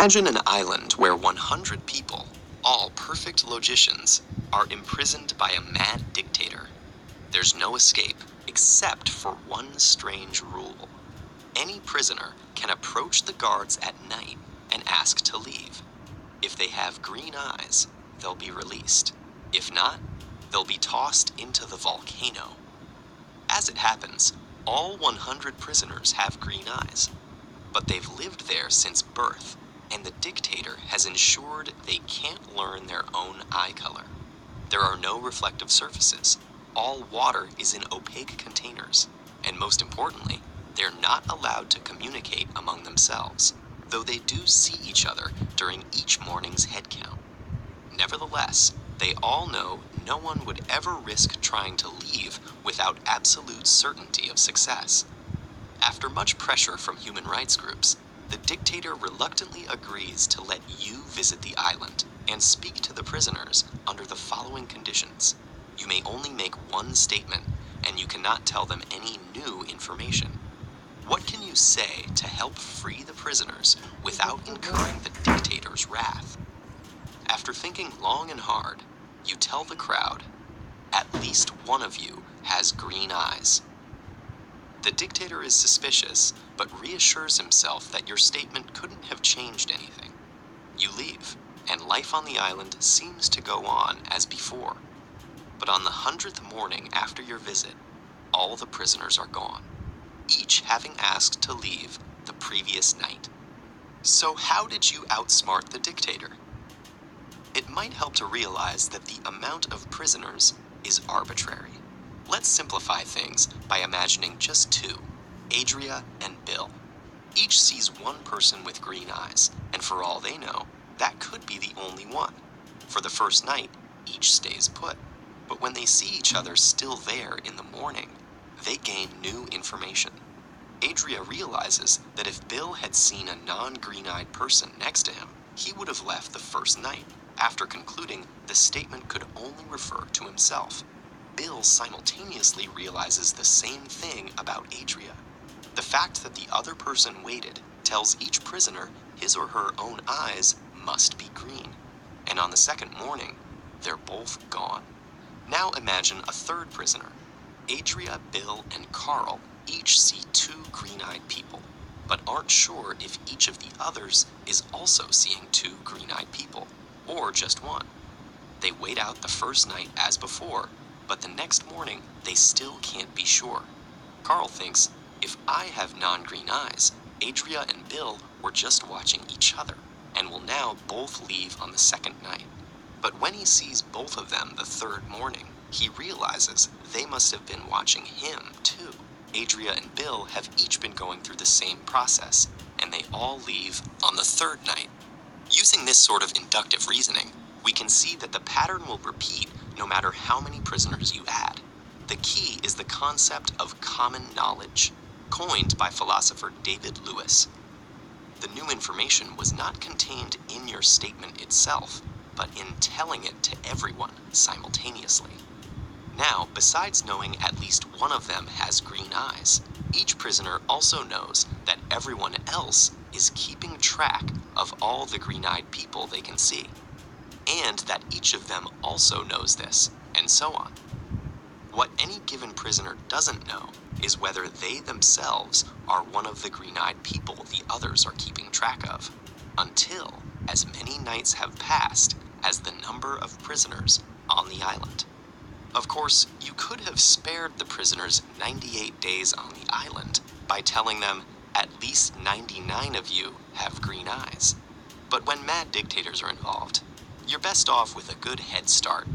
Imagine an island where 100 people, all perfect logicians, are imprisoned by a mad dictator. There's no escape except for one strange rule. Any prisoner can approach the guards at night and ask to leave. If they have green eyes, they'll be released. If not, they'll be tossed into the volcano. As it happens, all 100 prisoners have green eyes, but they've lived there since birth, and the dictator has ensured they can't learn their own eye color. There are no reflective surfaces. All water is in opaque containers, and most importantly, they're not allowed to communicate among themselves, though they do see each other during each morning's head count. Nevertheless, they all know no one would ever risk trying to leave without absolute certainty of success. After much pressure from human rights groups, the dictator reluctantly agrees to let you visit the island and speak to the prisoners under the following conditions. You may only make one statement, and you cannot tell them any new information. What can you say to help free the prisoners without incurring the dictator's wrath? After thinking long and hard, you tell the crowd, "At least one of you has green eyes." The dictator is suspicious, but reassures himself that your statement couldn't have changed anything. You leave, and life on the island seems to go on as before. But on the 100th morning after your visit, all the prisoners are gone, each having asked to leave the previous night. So how did you outsmart the dictator? It might help to realize that the amount of prisoners is arbitrary. Let's simplify things by imagining just two, Adria and Bill. Each sees one person with green eyes, and for all they know, that could be the only one. For the first night, each stays put. But when they see each other still there in the morning, they gain new information. Adria realizes that if Bill had seen a non-green-eyed person next to him, he would have left the first night, after concluding the statement could only refer to himself. Bill simultaneously realizes the same thing about Adria. The fact that the other person waited tells each prisoner his or her own eyes must be green. And on the second morning, they're both gone. Now imagine a third prisoner. Adria, Bill, and Carl each see two green-eyed people, but aren't sure if each of the others is also seeing two green-eyed people, or just one. They wait out the first night as before, but the next morning they still can't be sure. Carl thinks, if I have non-green eyes, Adria and Bill were just watching each other, and will now both leave on the second night. But when he sees both of them the third morning, he realizes they must have been watching him too. Adria and Bill have each been going through the same process, and they all leave on the third night. Using this sort of inductive reasoning, we can see that the pattern will repeat no matter how many prisoners you add. The key is the concept of common knowledge, coined by philosopher David Lewis. The new information was not contained in your statement itself, but in telling it to everyone simultaneously. Now, besides knowing at least one of them has green eyes, each prisoner also knows that everyone else is keeping track of all the green-eyed people they can see, and that each of them also knows this, and so on. What any given prisoner doesn't know is whether they themselves are one of the green-eyed people the others are keeping track of, until as many nights have passed as the number of prisoners on the island. Of course, you could have spared the prisoners 98 days on the island by telling them, at least 99 of you have green eyes. But when mad dictators are involved, you're best off with a good head start